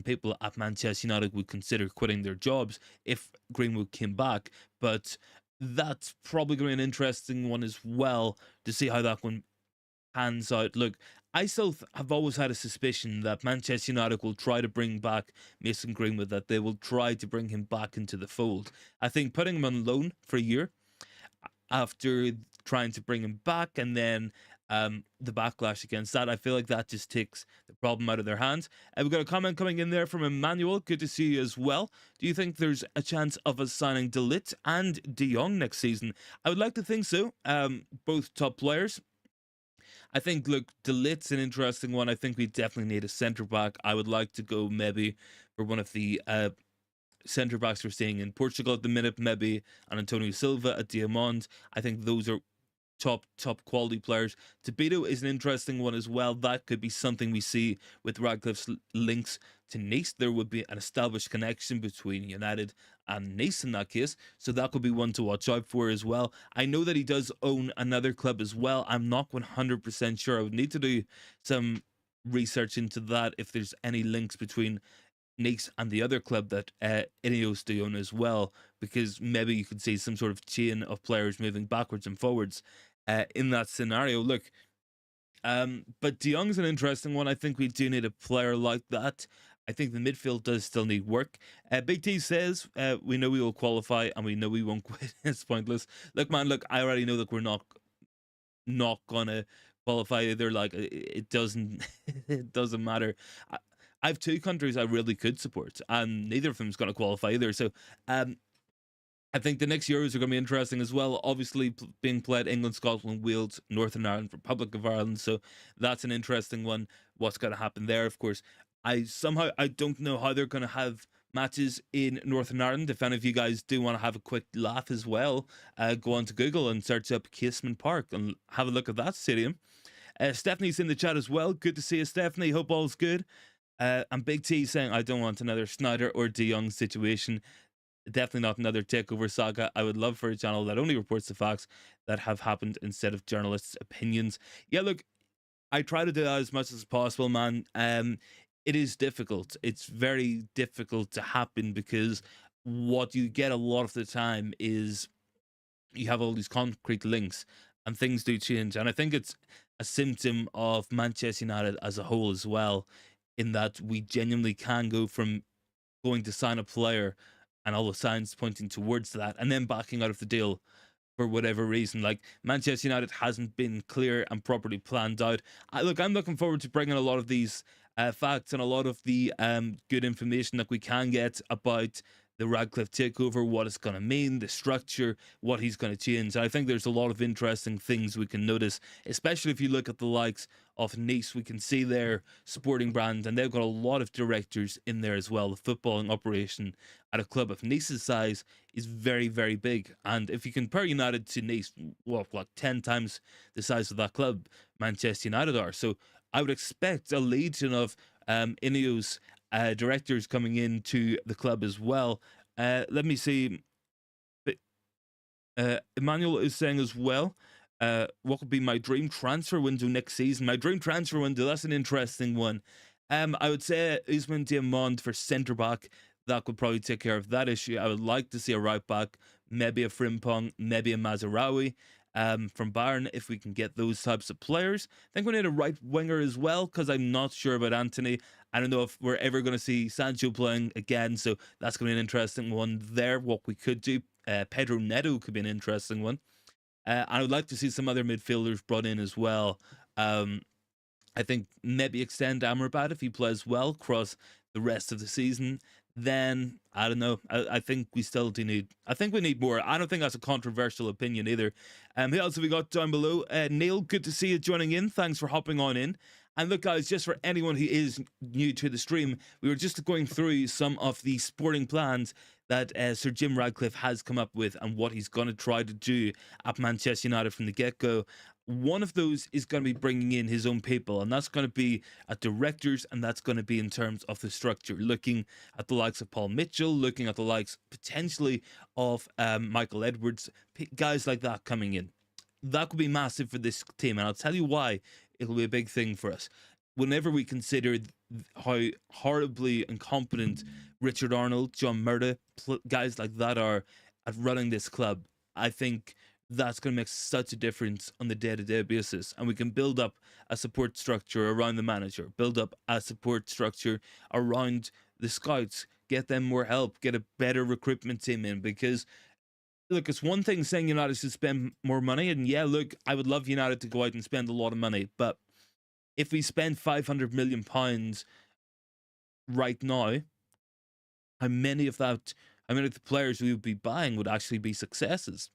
people at Manchester United would consider quitting their jobs if Greenwood came back. But that's probably going to be an interesting one as well to see how that one pans out. Look, I still have always had a suspicion that Manchester United will try to bring back Mason Greenwood, that they will try to bring him back into the fold. I think putting him on loan for a year after trying to bring him back, and then the backlash against that, I feel like that just takes the problem out of their hands. We've got a comment coming in there from Emmanuel. Good to see you as well. Do you think there's a chance of us signing De Ligt and De Jong next season? I would like to think so. Both top players. I think, look, De Ligt's an interesting one. I think we definitely need a centre back. I would like to go maybe for one of the centre backs we're seeing in Portugal at the minute, maybe an Antonio Silva, a Diamond. I think those are top quality players. Tobito is an interesting one as well. That could be something we see with Radcliffe's links to Nice. There would be an established connection between United and Nice in that case, so that could be one to watch out for as well. I know that he does own another club as well. I'm not 100% sure. I would need to do some research into that, if there's any links between Nice and the other club that INEOS do own as well, because maybe you could see some sort of chain of players moving backwards and forwards in that scenario. Look, but De Jong's an interesting one. I think we do need a player like that. I think the midfield does still need work. Big T says, we know we will qualify and we know we won't quit. It's pointless. Look, man, look, I already know that we're not gonna qualify either. Like it doesn't it doesn't matter. I have two countries I really could support, and neither of them's gonna qualify either. So um I think the next Euros are going to be interesting as well. Obviously, being played England, Scotland, Wales, Northern Ireland, Republic of Ireland. So that's an interesting one. What's going to happen there? Of course, I don't know how they're going to have matches in Northern Ireland. If any of you guys do want to have a quick laugh as well, go on to Google and search up Casement Park and have a look at that stadium. Stephanie's in the chat as well. Good to see you, Stephanie. Hope all's good. And Big T saying, I don't want another Snyder or De Jong situation. Definitely not another takeover saga. I would love for a channel that only reports the facts that have happened instead of journalists' opinions. Yeah, look, I try to do that as much as possible, man. It is difficult. It's very difficult to happen because what you get a lot of the time is you have all these concrete links and things do change. And I think it's a symptom of Manchester United as a whole as well, in that we genuinely can go from going to sign a player and all the signs pointing towards that and then backing out of the deal for whatever reason. Like Manchester United hasn't been clear and properly planned out. I'm looking forward to bringing a lot of these facts and a lot of the good information that we can get about the Radcliffe takeover, what it's going to mean, the structure, what he's going to change. And I think there's a lot of interesting things we can notice, especially if you look at the likes of Nice. We can see their sporting brand, and they've got a lot of directors in there as well. The footballing operation at a club of Nice's size is very, very big. And if you compare United to Nice, what 10 times the size of that club Manchester United are. So I would expect a legion of INEOS directors coming into the club as well. Let me see. Emmanuel is saying as well, what would be my dream transfer window next season? My dream transfer window, that's an interesting one. I would say Ousmane Diamond for centre back. That could probably take care of that issue. I would like to see a right back, maybe a Frimpong, maybe a Mazraoui. From Bayern, if we can get those types of players. I think we need a right winger as well, because I'm not sure about Anthony. I don't know if we're ever going to see Sancho playing again, so that's going to be an interesting one there. What we could do, Pedro Neto could be an interesting one. I would like to see some other midfielders brought in as well. I think maybe extend Amrabat if he plays well across the rest of the season. Then I don't know. I think we still do need. I think we need more. I don't think that's a controversial opinion either. Who else have we got down below? Neil, good to see you joining in. Thanks for hopping on in. And look, guys, just for anyone who is new to the stream, we were just going through some of the sporting plans that Sir Jim Ratcliffe has come up with and what he's going to try to do at Manchester United from the get-go. One of those is going to be bringing in his own people, and that's going to be at directors, and that's going to be in terms of the structure, looking at the likes of Paul Mitchell, looking at the likes potentially of Michael Edwards, guys like that coming in. That could be massive for this team, and I'll tell you why it'll be a big thing for us. Whenever we consider how horribly incompetent Richard Arnold, John Murda, guys like that are at running this club, I think that's going to make such a difference on the day-to-day basis. And we can build up a support structure around the manager, build up a support structure around the scouts, get them more help, get a better recruitment team in. Because, look, it's one thing saying United should spend more money. And yeah, look, I would love United to go out and spend a lot of money. But if we spend £500 million right now, how many of the players we would be buying would actually be successes?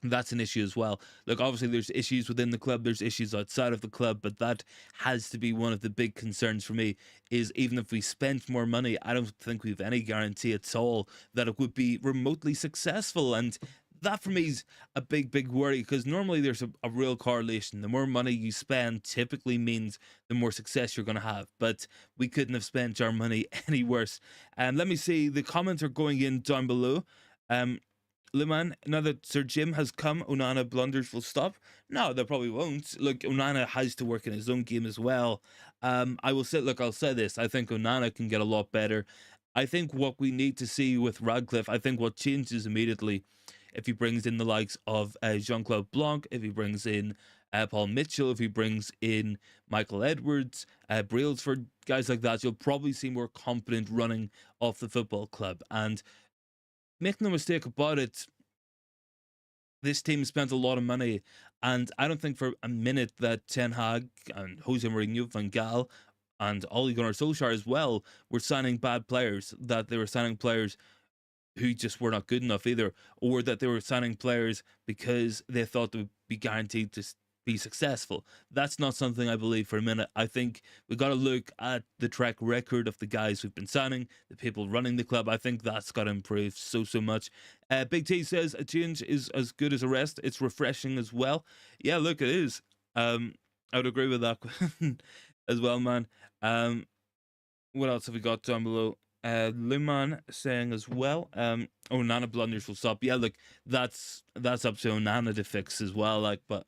That's an issue as well. Look, obviously there's issues within the club, there's issues outside of the club, but that has to be one of the big concerns for me, is even if we spent more money, I don't think we have any guarantee at all that it would be remotely successful. And that for me is a big, big worry, because normally there's a real correlation. The more money you spend typically means the more success you're going to have, but we couldn't have spent our money any worse. And let me see, the comments are going in down below. Liman, now that Sir Jim has come, Onana blunders will stop. No, they probably won't. Look, Onana has to work in his own game as well. I'll say this. I think Onana can get a lot better. I think what we need to see with Radcliffe, I think what changes immediately, if he brings in the likes of Jean-Claude Blanc, if he brings in Paul Mitchell, if he brings in Michael Edwards, Brailsford, guys like that, you'll probably see more confident running of the football club. And make no mistake about it, this team spent a lot of money, and I don't think for a minute that Ten Hag and Jose Mourinho, Van Gaal, and Ole Gunnar Solskjaer as well were signing bad players. That they were signing players who just were not good enough either, or that they were signing players because they thought they would be guaranteed to be successful. That's not something I believe for a minute. I think we got to look at the track record of the guys who've been signing, the people running the club. I think that's got to improve so much. Big T says a change is as good as a rest. It's refreshing as well. Yeah, look, it is. I would agree with that as well, man. What else have we got down below? Luman saying as well, Nana blunders will stop. Yeah, look, that's up to Onana to fix as well. Like, but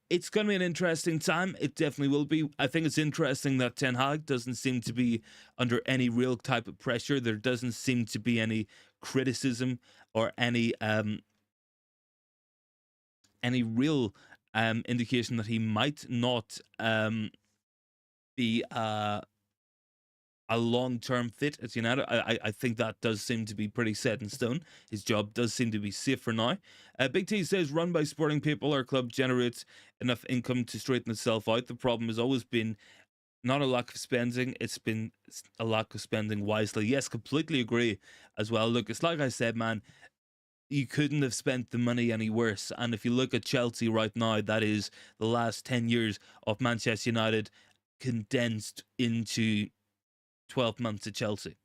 it's going to be an interesting time. It definitely will be. I think it's interesting that Ten Hag doesn't seem to be under any real type of pressure. There doesn't seem to be any criticism or any real indication that he might not be a long-term fit at United. I think that does seem to be pretty set in stone. His job does seem to be safe for now. Big T says, run by sporting people, our club generates enough income to straighten itself out. The problem has always been not a lack of spending, it's been a lack of spending wisely. Yes, completely agree as well. Look, it's like I said, man, you couldn't have spent the money any worse. And if you look at Chelsea right now, that is the last 10 years of Manchester United condensed into 12 months at Chelsea.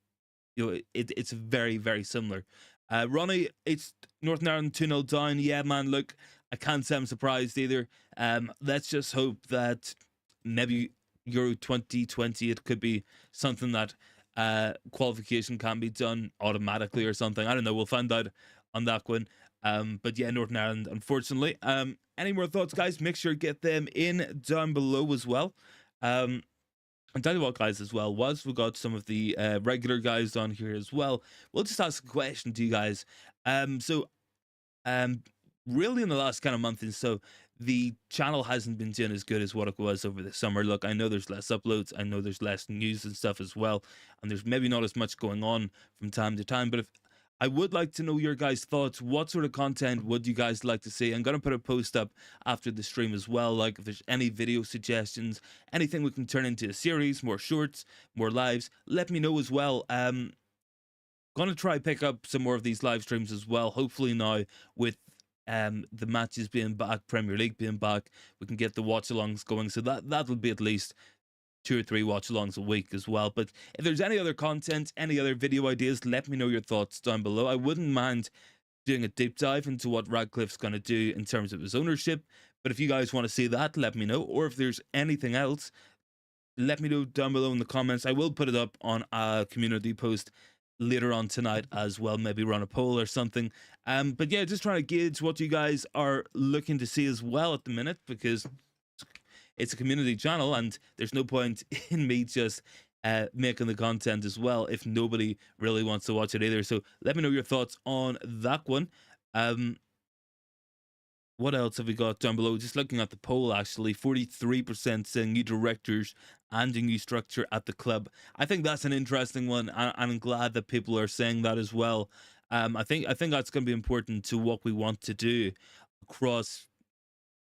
You know, it's very, very similar. Ronnie, it's Northern Ireland 2-0 down. Yeah, man, look, I can't say I'm surprised either. Let's just hope that maybe Euro 2020, it could be something that qualification can be done automatically or something. I don't know. We'll find out on that one. But yeah, Northern Ireland, unfortunately. Any more thoughts, guys? Make sure to get them in down below as well. And tell you what, guys, as well, was we got some of the regular guys on here as well. We'll just ask a question to you guys. Really in the last kind of month and so, the channel hasn't been doing as good as what it was over the summer. Look, I know there's less uploads, I know there's less news and stuff as well, and there's maybe not as much going on from time to time, but if I would like to know your guys' thoughts. What sort of content would you guys like to see? I'm going to put a post up after the stream as well. Like if there's any video suggestions, anything we can turn into a series, more shorts, more lives, let me know as well. Going to try pick up some more of these live streams as well. Hopefully now with the matches being back, Premier League being back, we can get the watch alongs going. So that'll be at least 2 or 3 watch alongs a week as well. But if there's any other content, any other video ideas, let me know your thoughts down below. I wouldn't mind doing a deep dive into what Radcliffe's going to do in terms of his ownership. But if you guys want to see that, let me know. Or if there's anything else, let me know down below in the comments. I will put it up on a community post later on tonight as well. Maybe run a poll or something. But yeah, just trying to gauge what you guys are looking to see as well at the minute, because it's a community channel and there's no point in me just making the content as well if nobody really wants to watch it either. So let me know your thoughts on that one. What else have we got down below? Just looking at the poll, actually, 43% saying new directors and a new structure at the club. I think that's an interesting one, and I'm glad that people are saying that as well. I think that's going to be important to what we want to do across,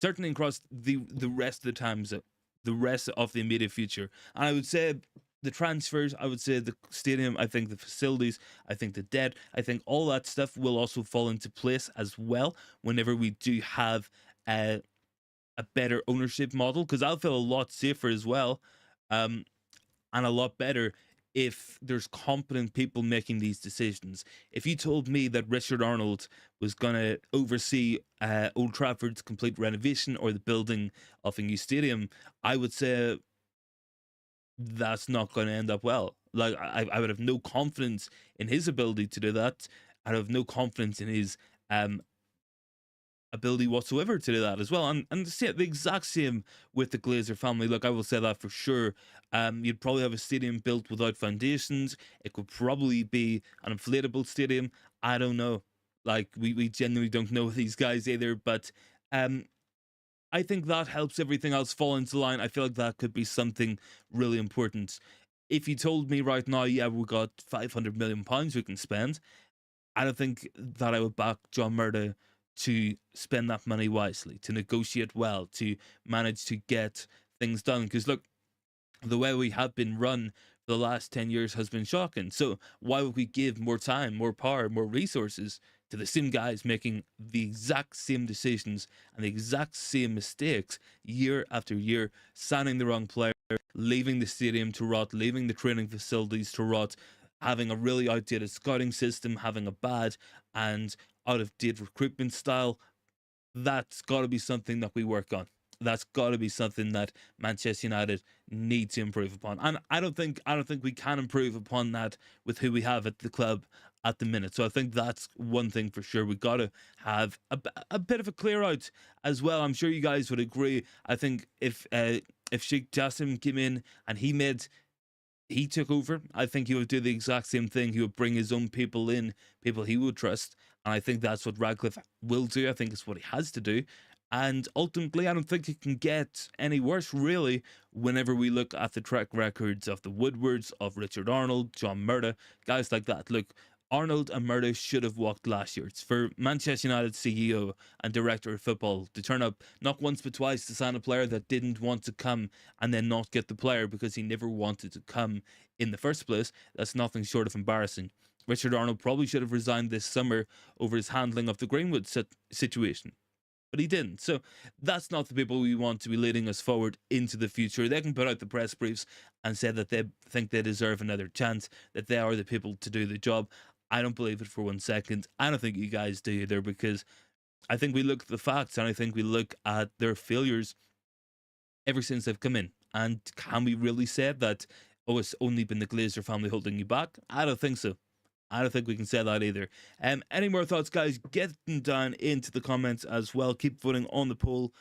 certainly across the rest of the times, the rest of the immediate future. And I would say the transfers, I would say the stadium, I think the facilities, I think the debt, I think all that stuff will also fall into place as well whenever we do have a better ownership model, because I'll feel a lot safer as well, and a lot better if there's competent people making these decisions. If you told me that Richard Arnold was going to oversee Old Trafford's complete renovation or the building of a new stadium, I would say that's not going to end up well. Like, I would have no confidence in his ability to do that. I'd have no confidence in his ability whatsoever to do that as well. And the exact same with the Glazer family. Look, I will say that for sure. You'd probably have a stadium built without foundations. It could probably be an inflatable stadium. I don't know. Like, we genuinely don't know these guys either. But I think that helps everything else fall into line. I feel like that could be something really important. If you told me right now, yeah, we got £500 million we can spend, I don't think that I would back John Murdo to spend that money wisely, to negotiate well, to manage to get things done. Because look, the way we have been run for the last 10 years has been shocking. So why would we give more time, more power, more resources to the same guys making the exact same decisions and the exact same mistakes year after year, signing the wrong player, leaving the stadium to rot, leaving the training facilities to rot, having a really outdated scouting system, having a bad and out of date recruitment style? That's got to be something that we work on. That's got to be something that Manchester United need to improve upon. And I don't think we can improve upon that with who we have at the club at the minute. So I think that's one thing for sure. We got to have a bit of a clear out as well. I'm sure you guys would agree. I think if Sheikh Jassim came in and he took over, I think he would do the exact same thing. He would bring his own people in, people he would trust. And I think that's what Radcliffe will do. I think it's what he has to do. And ultimately, I don't think it can get any worse, really, whenever we look at the track records of the Woodwards, of Richard Arnold, John Murdo, guys like that. Look, Arnold and Murdo should have walked last year. It's for Manchester United CEO and director of football to turn up not once but twice to sign a player that didn't want to come and then not get the player because he never wanted to come in the first place. That's nothing short of embarrassing. Richard Arnold probably should have resigned this summer over his handling of the Greenwood situation, but he didn't. So that's not the people we want to be leading us forward into the future. They can put out the press briefs and say that they think they deserve another chance, that they are the people to do the job. I don't believe it for 1 second. I don't think you guys do either, because I think we look at the facts and I think we look at their failures ever since they've come in. And can we really say that, oh, it's only been the Glazer family holding you back? I don't think so. I don't think we can say that either. Any more thoughts, guys? Get them down into the comments as well. Keep voting on the poll.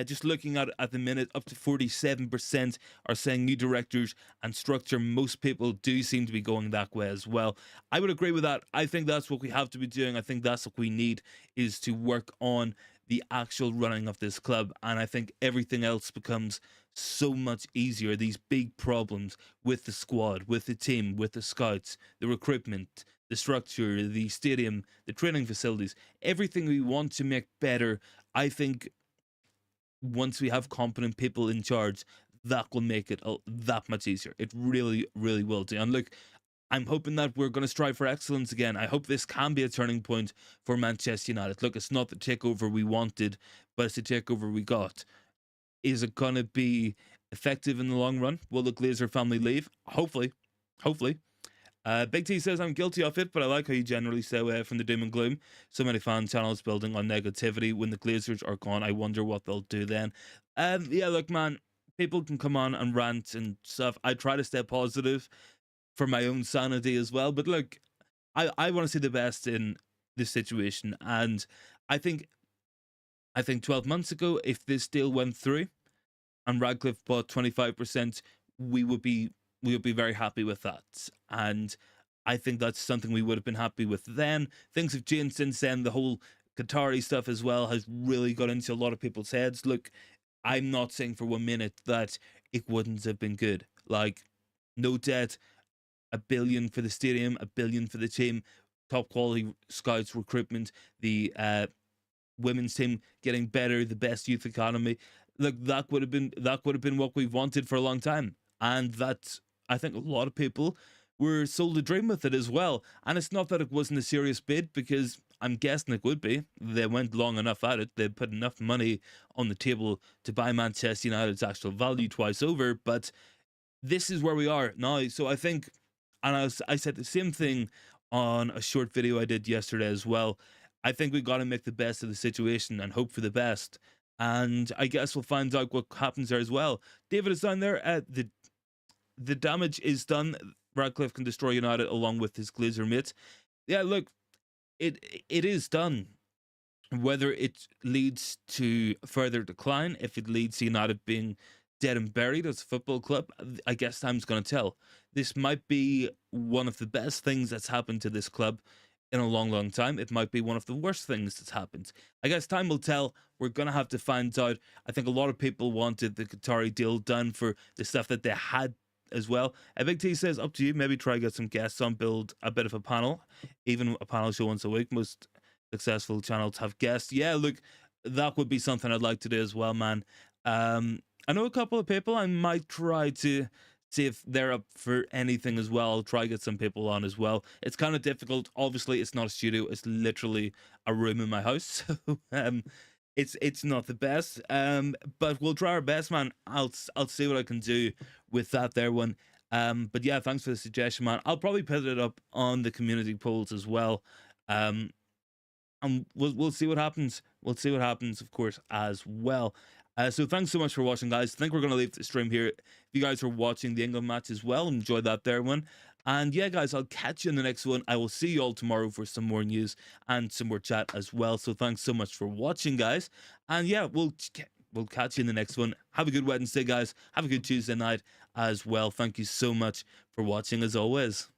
Just looking at the minute, up to 47% are saying new directors and structure. Most people do seem to be going that way as well. I would agree with that. I think that's what we have to be doing. I think that's what we need, is to work on the actual running of this club. And I think everything else becomes so much easier. These big problems with the squad, with the team, with the scouts, the recruitment, the structure, the stadium, the training facilities, everything we want to make better. I think once we have competent people in charge, that will make it that much easier. It really, really will do. And look, I'm hoping that we're going to strive for excellence again. I hope this can be a turning point for Manchester United. Look, it's not the takeover we wanted, but it's the takeover we got. Is it going to be effective in the long run? Will the Glazer family leave? Hopefully. Hopefully. Big T says, I'm guilty of it, but I like how you generally stay away from the doom and gloom. So many fan channels building on negativity. When the Glazers are gone, I wonder what they'll do then. Yeah, look, man, people can come on and rant and stuff. I try to stay positive for my own sanity as well. But look, I want to see the best in this situation. And I think 12 months ago, if this deal went through and Radcliffe bought 25%, we would be very happy with that. And I think that's something we would have been happy with then. Things have changed since then. The whole Qatari stuff as well has really got into a lot of people's heads. Look, I'm not saying for 1 minute that it wouldn't have been good. Like, no debt, $1 billion for the stadium, $1 billion for the team, top quality scouts recruitment, the women's team getting better, the best youth academy. Look, that would have been what we've wanted for a long time. And that, I think a lot of people were sold a dream with it as well. And it's not that it wasn't a serious bid, because I'm guessing it would be. They went long enough at it. They put enough money on the table to buy Manchester United's actual value twice over. But this is where we are now. So I think, and I said the same thing on a short video I did yesterday as well. I think we got to make the best of the situation and hope for the best. And I guess we'll find out what happens there as well. David is down there. The damage is done. Radcliffe can destroy United along with his Glazer mates. Yeah, look, it is done. Whether it leads to further decline, if it leads to United being dead and buried as a football club, I guess time's going to tell. This might be one of the best things that's happened to this club in a long, long time. It might be one of the worst things that's happened. I guess time will tell. We're going to have to find out. I think a lot of people wanted the Qatari deal done for the stuff that they had as well. Big T says, up to you. Maybe try get some guests on, build a bit of a panel, even a panel show once a week. Most successful channels have guests. Yeah, look, that would be something I'd like to do as well, man. I know a couple of people. I might try to see if they're up for anything as well. I'll try get some people on as well. It's kind of difficult. Obviously, it's not a studio. It's literally a room in my house. So it's not the best. But we'll try our best, man. I'll see what I can do with that there one. But yeah, thanks for the suggestion, man. I'll probably put it up on the community polls as well. And we'll see what happens. We'll see what happens, of course, as well. So thanks so much for watching, guys. I think we're going to leave the stream here. If you guys are watching the England match as well, enjoy that there one. And yeah, guys, I'll catch you in the next one. I will see you all tomorrow for some more news and some more chat as well. So thanks so much for watching, guys. And yeah, we'll catch you in the next one. Have a good Wednesday, guys. Have a good Tuesday night as well. Thank you so much for watching, as always.